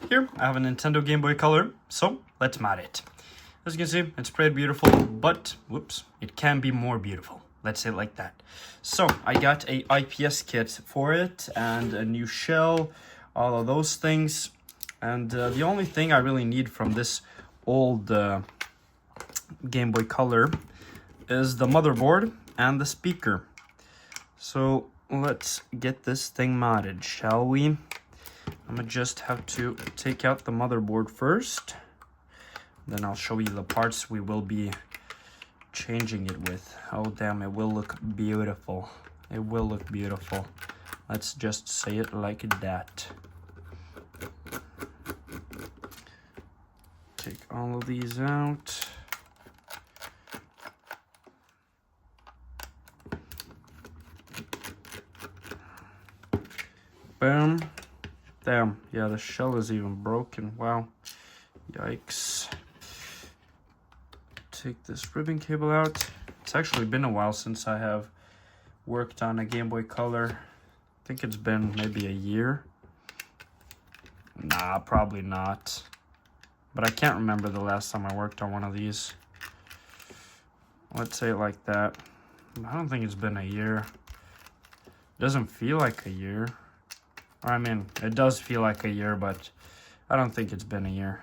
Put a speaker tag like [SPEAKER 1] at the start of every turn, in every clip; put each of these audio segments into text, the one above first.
[SPEAKER 1] here I have a Nintendo Game Boy Color, so let's mod it. As you can see, it's pretty beautiful, but, whoops, it can be more beautiful. Let's say it like that. So, I got a IPS kit for it, and a new shell, all of those things. And the only thing I really need from this old Game Boy Color is the motherboard and the speaker. So, let's get this thing modded, shall we? I'm gonna just have to take out the motherboard first. Then I'll show you the parts we will be changing it with. Oh damn, it will look beautiful. It will look beautiful. Let's just say it like that. Take all of these out. Boom. Damn, yeah, the shell is even broken. Wow. Yikes. Take this ribbon cable out. It's actually been a while since I have worked on a Game Boy Color. I think it's been maybe a year. Nah, probably not. But I can't remember the last time I worked on one of these. Let's say it like that. I don't think it's been a year. It doesn't feel like a year. Or I mean, it does feel like a year, but I don't think it's been a year.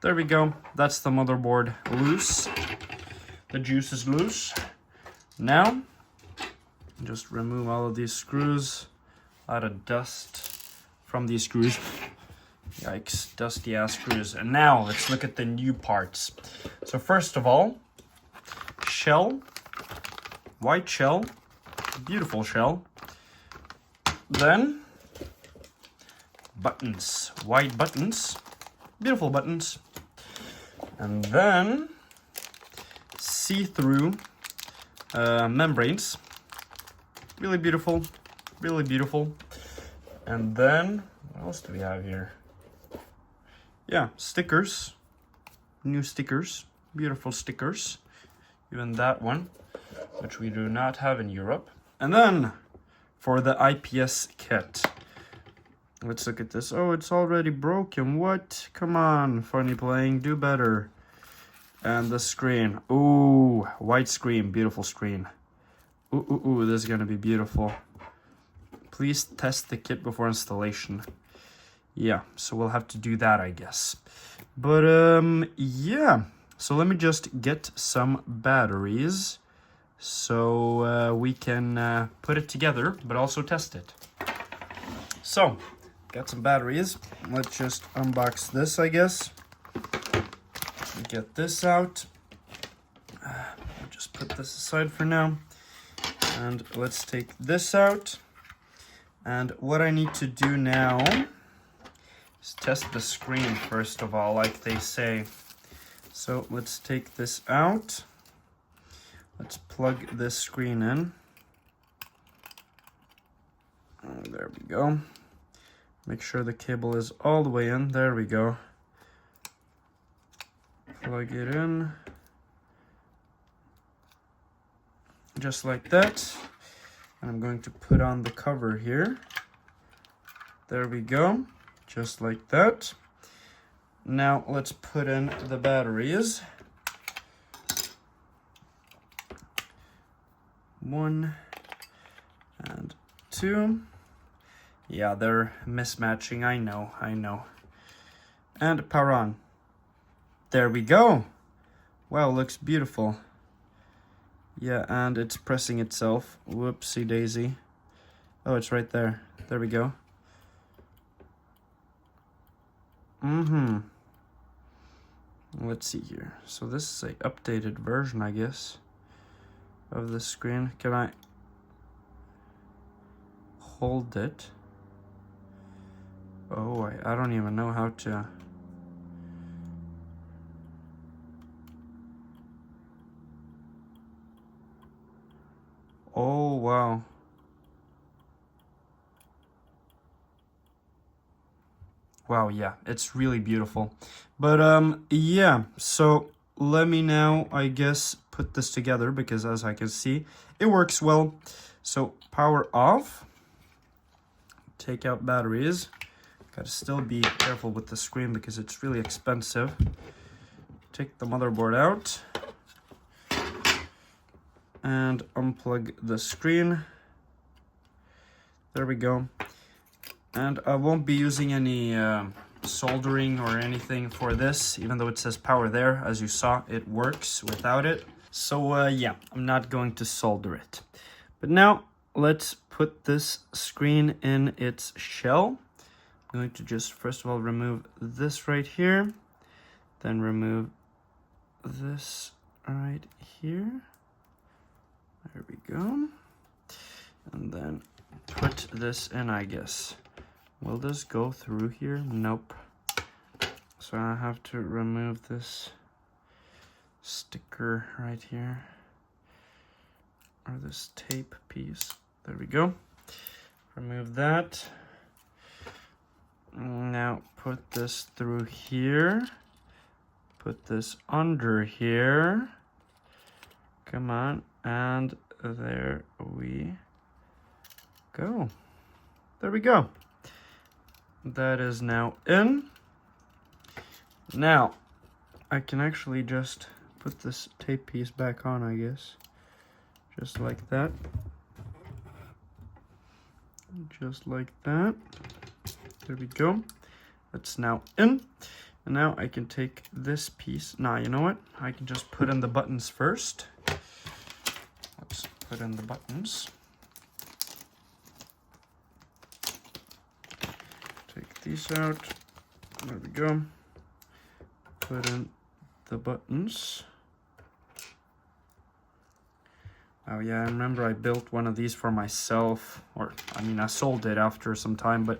[SPEAKER 1] There we go. That's the motherboard loose. The juice is loose. Now, just remove all of these screws. A lot of dust from these screws. Yikes, dusty ass screws. And now, let's look at the new parts. So first of all, shell. White shell. Beautiful shell. Then, buttons. White buttons. Beautiful buttons. And then see-through membranes. Really beautiful. Really beautiful. And then, what else do we have here? Yeah, stickers. New stickers. Beautiful stickers. Even that one, which we do not have in Europe. And then, for the IPS kit. Let's look at this. Oh, it's already broken. What? Come on, funny playing. Do better. And the screen. Ooh, white screen. Beautiful screen. Ooh, ooh, ooh. This is going to be beautiful. Please test the kit before installation. Yeah, so we'll have to do that, I guess. But, yeah. So let me just get some batteries so we can put it together, but also test it. So, got some batteries. Let's just unbox this, I guess. Get this out. I'll just put this aside for now. And let's take this out. And what I need to do now is test the screen first of all, like they say. So let's take this out. Let's plug this screen in. Oh, there we go. Make sure the cable is all the way in. There we go. Plug it in. Just like that. And I'm going to put on the cover here. There we go. Just like that. Now let's put in the batteries. 1 and 2. Yeah, they're mismatching. I know. And power on. There we go. Wow, looks beautiful. Yeah, and it's pressing itself. Whoopsie daisy. Oh, it's right there. There we go. Let's see here. So this is a updated version, I guess, of the screen. Can I hold it? Oh, I don't even know how to. Oh, wow. Wow, yeah, it's really beautiful. But, yeah, so let me now, I guess, put this together because as I can see, it works well. So, power off. Take out batteries. Gotta still be careful with the screen because it's really expensive. Take the motherboard out and unplug the screen. There we go. And I won't be using any soldering or anything for this, even though it says power there. As you saw, it works without it. So yeah, I'm not going to solder it. But now let's put this screen in its shell. I'm going to just first of all remove this right here, then remove this right here. There we go. And then put this in, I guess. Will this go through here? Nope. So I have to remove this sticker right here, or this tape piece. There we go. Remove that. Now put this through here. Put this under here. Come on. And there we go. There we go. That is now in. Now I can actually just put this tape piece back on, I guess. Just like that. Just like that. There we go. That's now in. And now I can take this piece. Nah, you know what? I can just put in the buttons first. Let's put in the buttons. Take these out. There we go. Put in the buttons. Oh yeah, I remember I built one of these for myself, or I mean I sold it after some time, but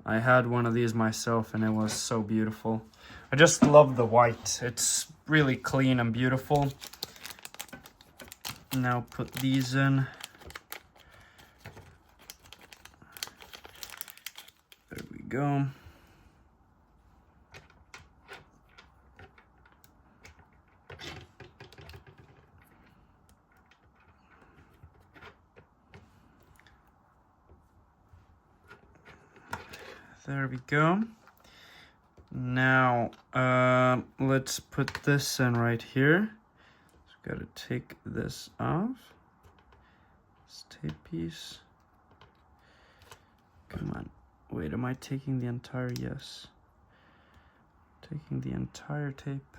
[SPEAKER 1] I had one of these myself and it was so beautiful. I just love the white. It's really clean and beautiful. Now put these in. There we go. There we go. Now, let's put this in right here. Just gotta take this off. This tape piece. Come on. Wait, am I taking the entire? Yes. Taking the entire tape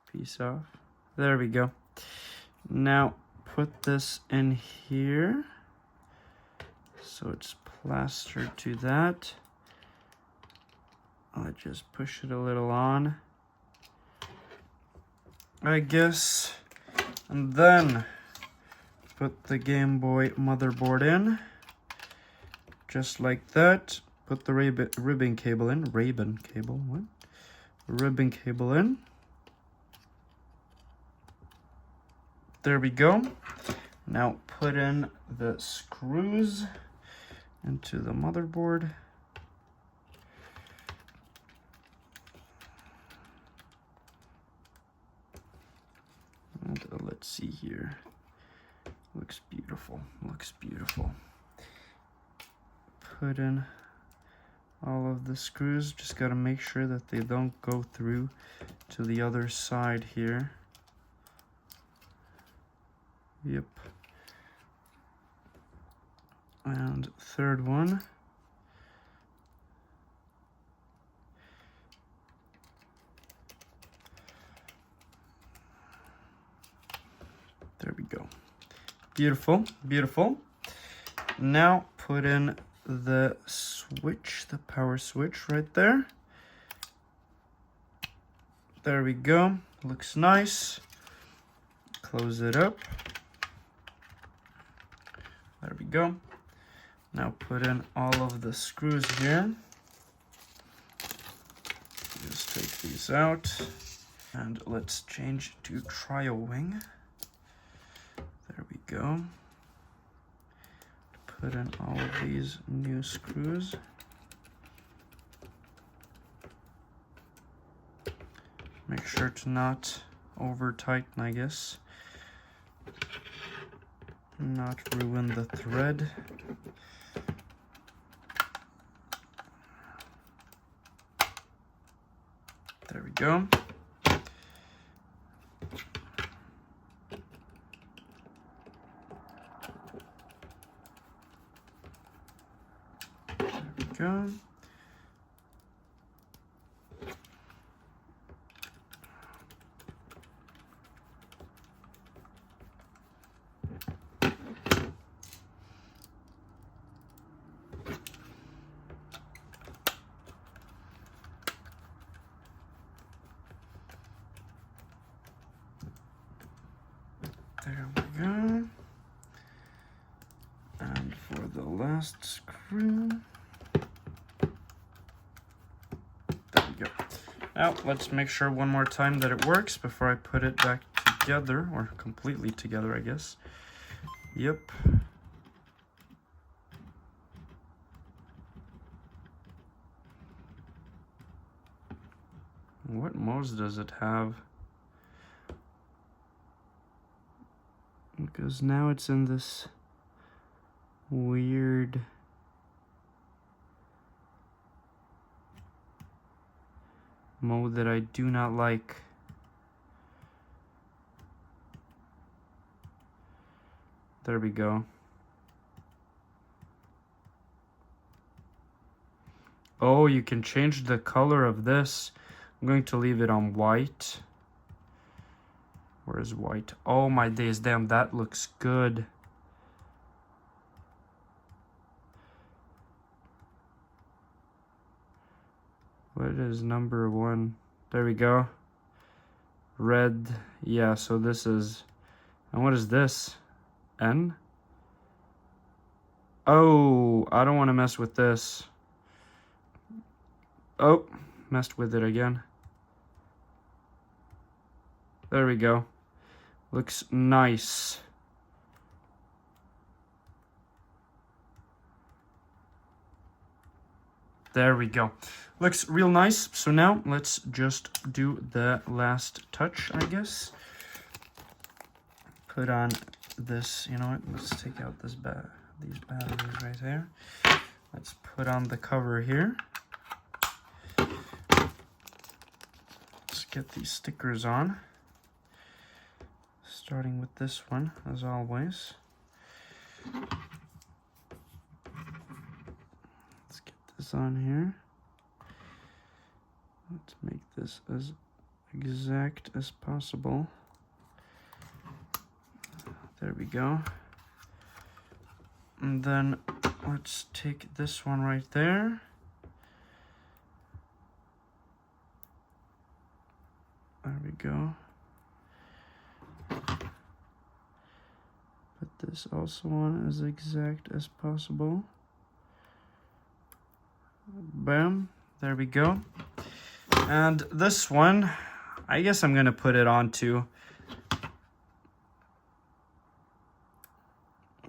[SPEAKER 1] piece off. There we go. Now, put this in here. So it's plastered to that. I'll just push it a little on, I guess, and then put the Game Boy motherboard in, just like that. Put the ribbon cable in, ribbon cable in. There we go. Now put in the screws into the motherboard. And let's see here. Looks beautiful. Looks beautiful. Put in all of the screws. Just got to make sure that they don't go through to the other side here. Yep. And third one. There we go. Beautiful, beautiful. Now put in the switch, the power switch right there. There we go. Looks nice. Close it up. There we go. Now put in all of the screws here. Just take these out. And let's change to trio wing. There we go. Put in all of these new screws. Make sure to not over tighten, I guess. Not ruin the thread. There we go. There we go. There we go. And for the last screw, there we go. Now let's make sure one more time that it works before I put it back together, or completely together, I guess. Yep. What modes does it have? Because now it's in this weird mode that I do not like. There we go. Oh, you can change the color of this. I'm going to leave it on white. Where's white? Oh my days, damn, that looks good. What is number 1? There we go. Red, yeah, so this is, and what is this? N? Oh, I don't want to mess with this. Oh, messed with it again. There we go. Looks nice. There we go. Looks real nice. So now let's just do the last touch, I guess. Put on this, you know what? Let's take out this these batteries right there. Let's put on the cover here. Let's get these stickers on. Starting with this one, as always. Let's get this on here. Let's make this as exact as possible. There we go. And then let's take this one right there. There we go. Put this also on as exact as possible. Bam. There we go. And this one, I guess I'm going to put it on too.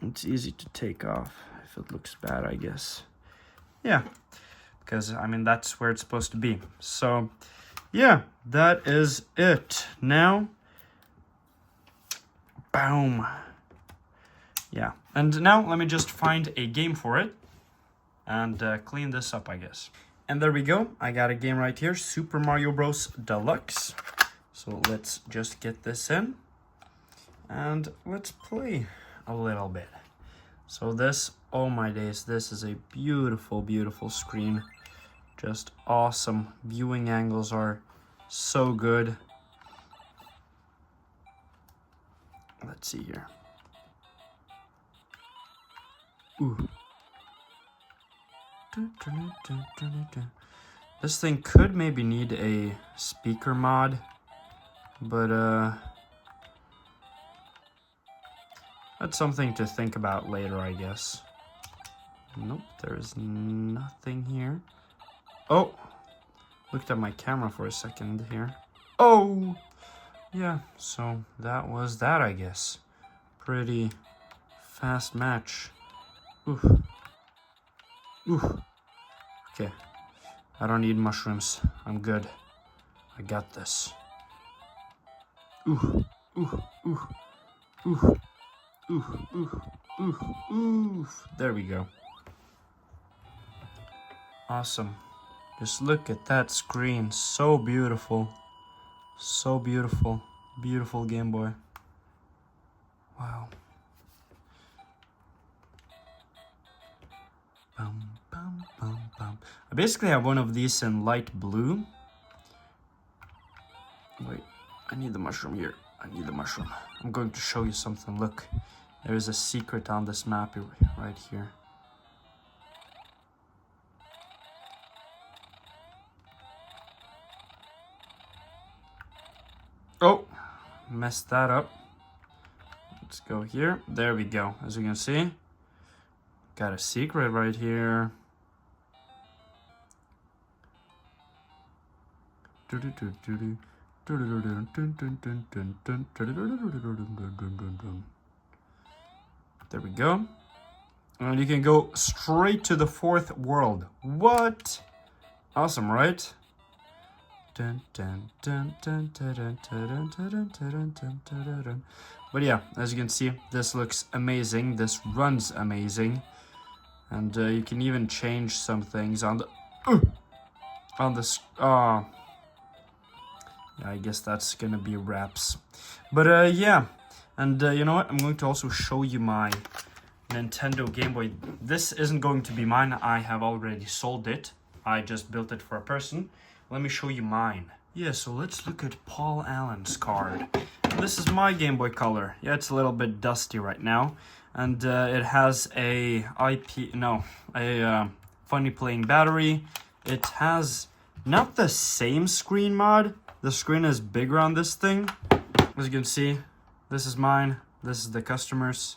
[SPEAKER 1] It's easy to take off if it looks bad, I guess. Yeah, because, I mean, that's where it's supposed to be. So, yeah, that is it. Now, boom. Yeah, and now let me just find a game for it and clean this up, I guess. And there we go. I got a game right here, Super Mario Bros. Deluxe. So let's just get this in and let's play a little bit. So this, oh my days, this is a beautiful, beautiful screen. Just awesome. Viewing angles are so good. Let's see here. Ooh. This thing could maybe need a speaker mod, but that's something to think about later, I guess. Nope, there's nothing here. Oh, looked at my camera for a second here. Oh, yeah, so that was that, I guess. Pretty fast match. Ooh. Ooh. Okay, I don't need mushrooms. I'm good. I got this. Ooh, ooh, ooh, ooh, ooh, ooh, ooh, ooh. There we go. Awesome. Just look at that screen. So beautiful. So beautiful. Beautiful Game Boy. Wow. Bum, bum, bum, bum. I basically have one of these in light blue. Wait, I need the mushroom here. I need the mushroom. I'm going to show you something. Look, there is a secret on this map right here. Oh, messed that up. Let's go here. There we go. As you can see, got a secret right here. There we go. And you can go straight to the 4th world. What? Awesome, right? But yeah, as you can see, this looks amazing. This runs amazing. And you can even change some things on the... yeah, I guess that's gonna be wraps. But yeah, and you know what? I'm going to also show you my Nintendo Game Boy. This isn't going to be mine. I have already sold it. I just built it for a person. Let me show you mine. Yeah, so let's look at Paul Allen's card. This is my Game Boy Color. Yeah, it's a little bit dusty right now. And it has a funny playing battery. It has not the same screen mod. The screen is bigger on this thing. As you can see, this is mine. This is the customer's.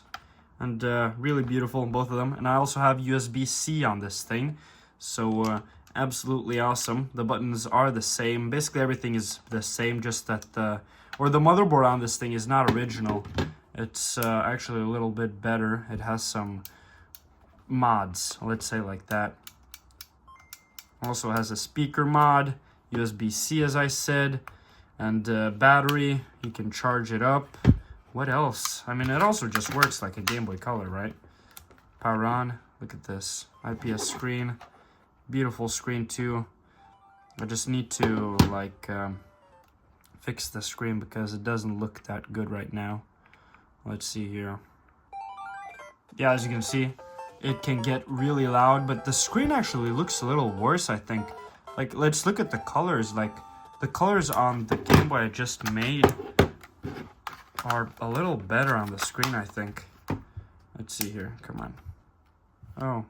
[SPEAKER 1] And really beautiful, both of them. And I also have USB-C on this thing. So absolutely awesome. The buttons are the same. Basically everything is the same, just that the motherboard on this thing is not original. It's actually a little bit better. It has some mods, let's say like that. Also has a speaker mod, USB-C as I said, and battery. You can charge it up. What else? I mean, it also just works like a Game Boy Color, right? Power on. Look at this. IPS screen. Beautiful screen too. I just need to like fix the screen because it doesn't look that good right now. Let's see here. Yeah, as you can see, it can get really loud, but the screen actually looks a little worse, I think. Like, let's look at the colors. Like, the colors on the Game Boy I just made are a little better on the screen, I think. Let's see here. Come on. Oh.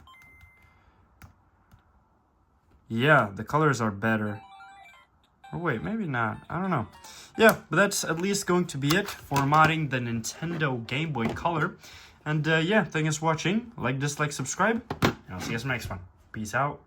[SPEAKER 1] Yeah, the colors are better. Oh wait, maybe not. I don't know. Yeah, but that's at least going to be it for modding the Nintendo Game Boy Color. And yeah, thanks for watching. Like, dislike, subscribe. And I'll see you guys in the next one. Peace out.